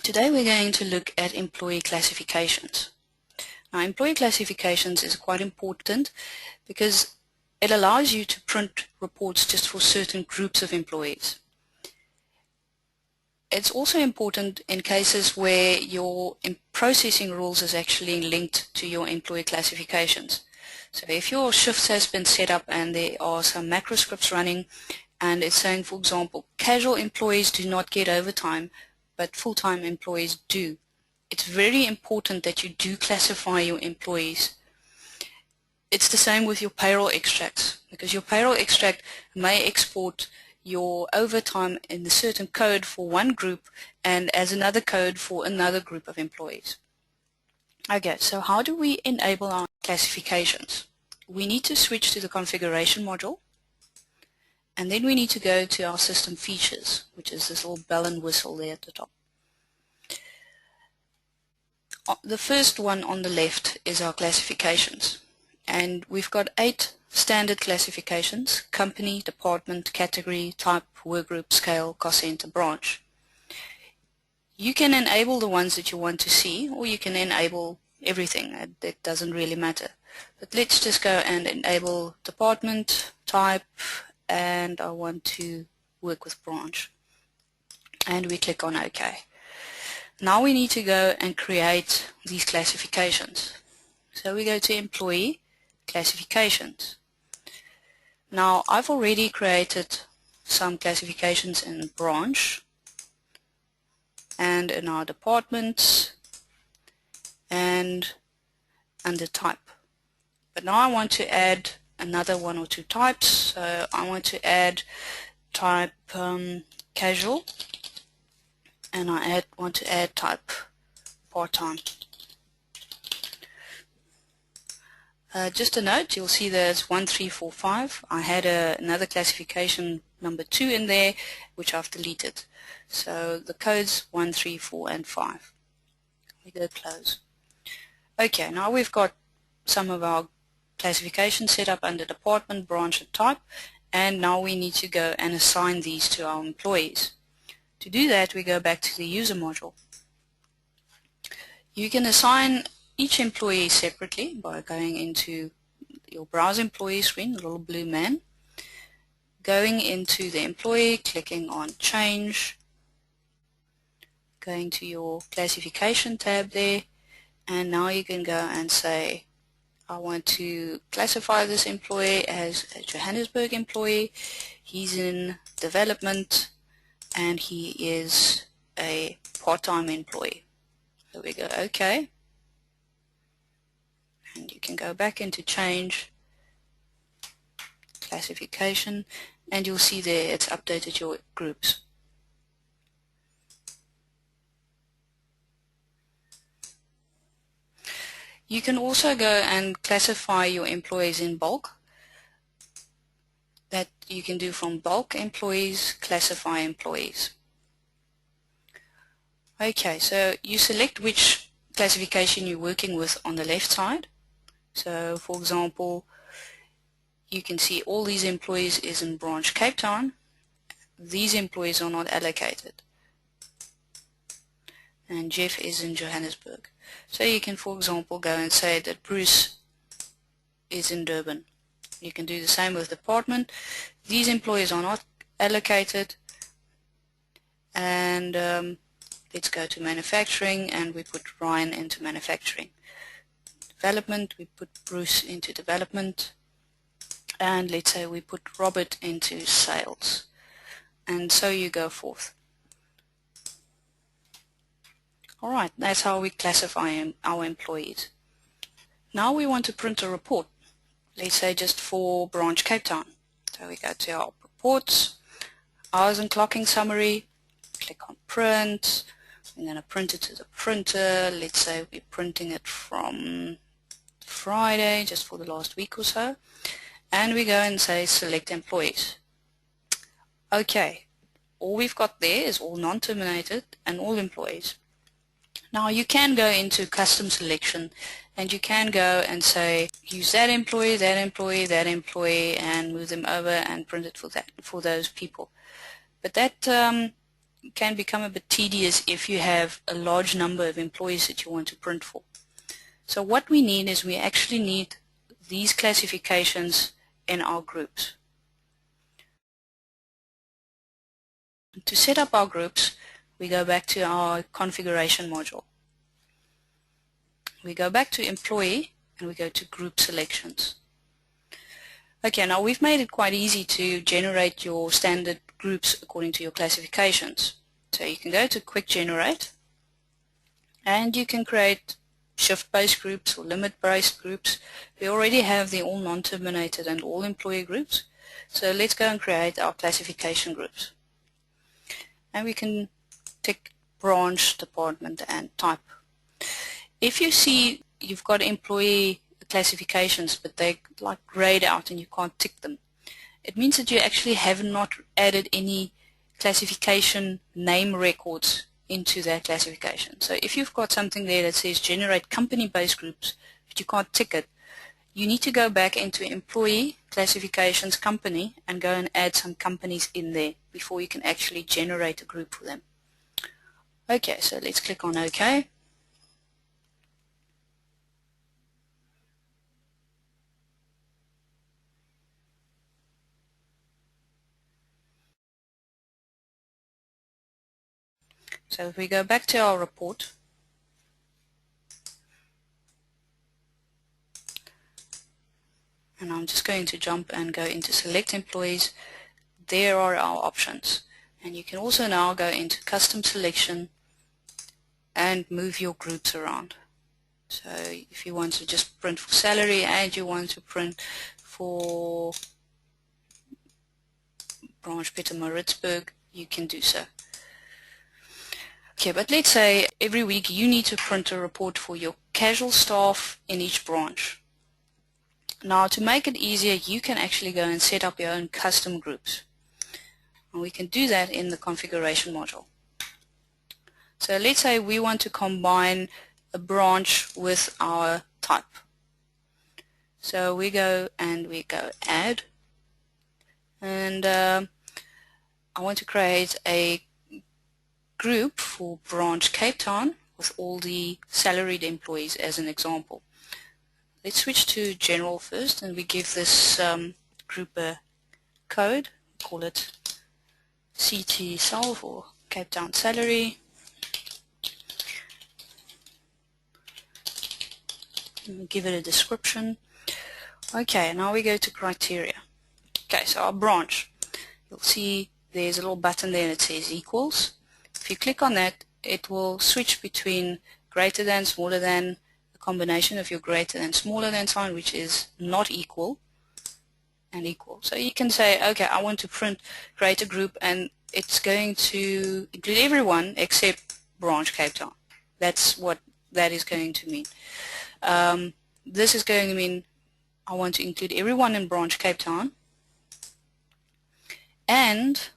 Today we're going to look at employee classifications. Now, employee classifications is quite important because it allows you to print reports just for certain groups of employees. It's also important in cases where your processing rules is actually linked to your employee classifications. So if your shifts has been set up and there are some macro scripts running and it's saying, for example, casual employees do not get overtime, but full-time employees do. It's very important that you do classify your employees. It's the same with your payroll extracts, because your payroll extract may export your overtime in a certain code for one group and as another code for another group of employees. Okay, so how do we enable our classifications? We need to switch to the configuration module, and then we need to go to our system features, which is this little bell and whistle there at the top. The first one on the left is our classifications, and we've got 8 standard classifications: company, department, category, type, workgroup, scale, cost center, branch. You can enable the ones that you want to see, or you can enable everything. That doesn't really matter. But let's just go and enable department, type, and I want to work with branch. And we click on OK. Now we need to go and create these classifications. So we go to Employee, Classifications. Now I've already created some classifications in branch and in our departments and under type. But now I want to add another 1 or 2 types. So I want to add type casual, and I want to add type part-time. Just a note, you'll see there's 1, 3, 4, 5. I had another classification number 2 in there, which I've deleted. So the code's 1, 3, 4, and 5. We go close. Okay, now we've got some of our classifications set up under department, branch, and type, and now we need to go and assign these to our employees. To do that, we go back to the user module. You can assign each employee separately by going into your browse employee screen, the little blue man, going into the employee, clicking on change, going to your classification tab there, and now you can go and say, I want to classify this employee as a Johannesburg employee. He's in development and he is a part-time employee. So we go OK, and you can go back into change, classification, and you'll see there it's updated your groups. You can also go and classify your employees in bulk. That you can do from bulk employees, classify employees. Okay, so you select which classification you're working with on the left side. So for example, you can see all these employees is in branch Cape Town. These employees are not allocated. And Jeff is in Johannesburg. So you can, for example, go and say that Bruce is in Durban. You can do the same with department. These employees are not allocated. And let's go to manufacturing, and we put Ryan into manufacturing. Development, we put Bruce into development. And let's say we put Robert into sales. And so you go forth. Alright, that's how we classify our employees. Now we want to print a report, let's say just for branch Cape Town. So we go to our reports, hours and clocking summary, click on print. I'm going to print it to the printer. Let's say we're printing it from Friday, just for the last week or so. And we go and say select employees. Okay, all we've got there is all non-terminated and all employees. Now you can go into custom selection, and you can go and say use that employee, that employee, that employee, and move them over and print it for those people. But that can become a bit tedious if you have a large number of employees that you want to print for. So what we need is we actually need these classifications in our groups. To set up our groups, we go back to our configuration module. We go back to employee and we go to group selections. Okay, now we've made it quite easy to generate your standard groups according to your classifications. So you can go to quick generate and you can create shift-based groups or limit-based groups. We already have the all non-terminated and all employee groups. So let's go and create our classification groups. And we can tick branch, department and type. If you see you've got employee classifications but they're like grayed out and you can't tick them, it means that you actually have not added any classification name records into that classification. So if you've got something there that says generate company-based groups but you can't tick it, you need to go back into employee classifications company and go and add some companies in there before you can actually generate a group for them. Okay, so let's click on OK. So if we go back to our report, and I'm just going to jump and go into select employees, there are our options. And you can also now go into custom selection and move your groups around. So if you want to just print for salary and you want to print for branch Pietermaritzburg, you can do so. Okay, but let's say every week you need to print a report for your casual staff in each branch. Now to make it easier, you can actually go and set up your own custom groups. And we can do that in the configuration module. So let's say we want to combine a branch with our type. So we go add, and I want to create a group for branch Cape Town with all the salaried employees as an example. Let's switch to general first and we give this group a code, call it CT Sal for Cape Town salary. Give it a description. Okay, now we go to criteria. Okay, so our branch, you'll see there's a little button there that says equals. If you click on that, it will switch between greater than, smaller than, a combination of your greater than, smaller than sign, which is not equal, and equal. So you can say, okay, I want to print create a group and it's going to include everyone except branch Cape Town. That's what that is going to mean. This is going to mean I want to include everyone in branch Cape Town and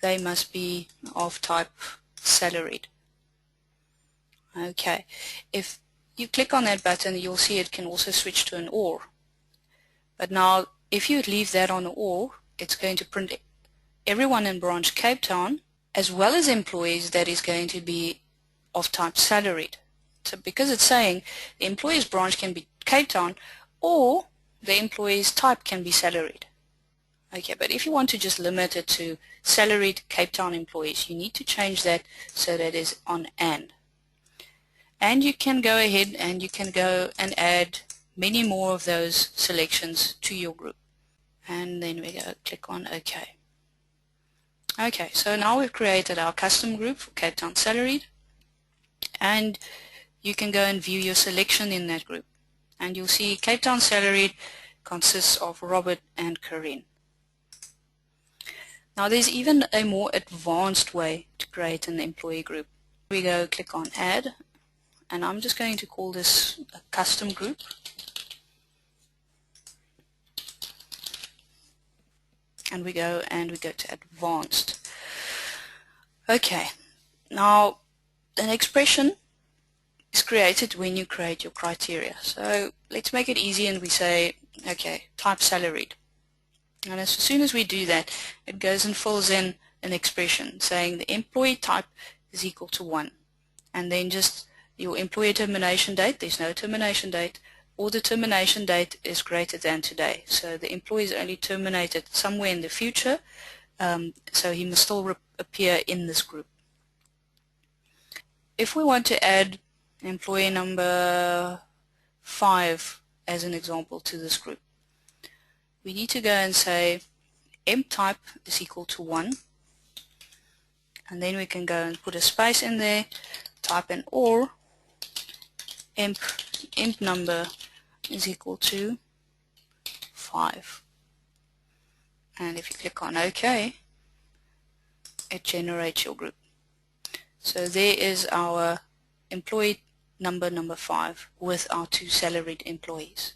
they must be of type salaried. Okay, if you click on that button, you'll see it can also switch to an OR. But now if you leave that on OR, it's going to print everyone in branch Cape Town as well as employees that is going to be of type salaried. So because it's saying the employee's branch can be Cape Town or the employee's type can be salaried. Okay, but if you want to just limit it to salaried Cape Town employees, you need to change that so that it's on AND. And you can go ahead and you can go and add many more of those selections to your group. And then we go click on OK. Okay, so now we've created our custom group for Cape Town salaried, and you can go and view your selection in that group. And you'll see Cape Town salaried consists of Robert and Corinne. Now there's even a more advanced way to create an employee group. We go click on add, and I'm just going to call this a custom group. And we go to advanced. Okay, now an expression is created when you create your criteria. So let's make it easy and we say, okay, type salaried. And as soon as we do that, it goes and fills in an expression saying the employee type is equal to 1, and then just your employee termination date, there's no termination date, or the termination date is greater than today. So the employee is only terminated somewhere in the future, so he must still appear in this group. If we want to add employee number 5 as an example to this group, we need to go and say emp type is equal to 1, and then we can go and put a space in there, type in or emp number is equal to 5, and if you click on OK, it generates your group. So there is our employee number 5 with our 2 salaried employees.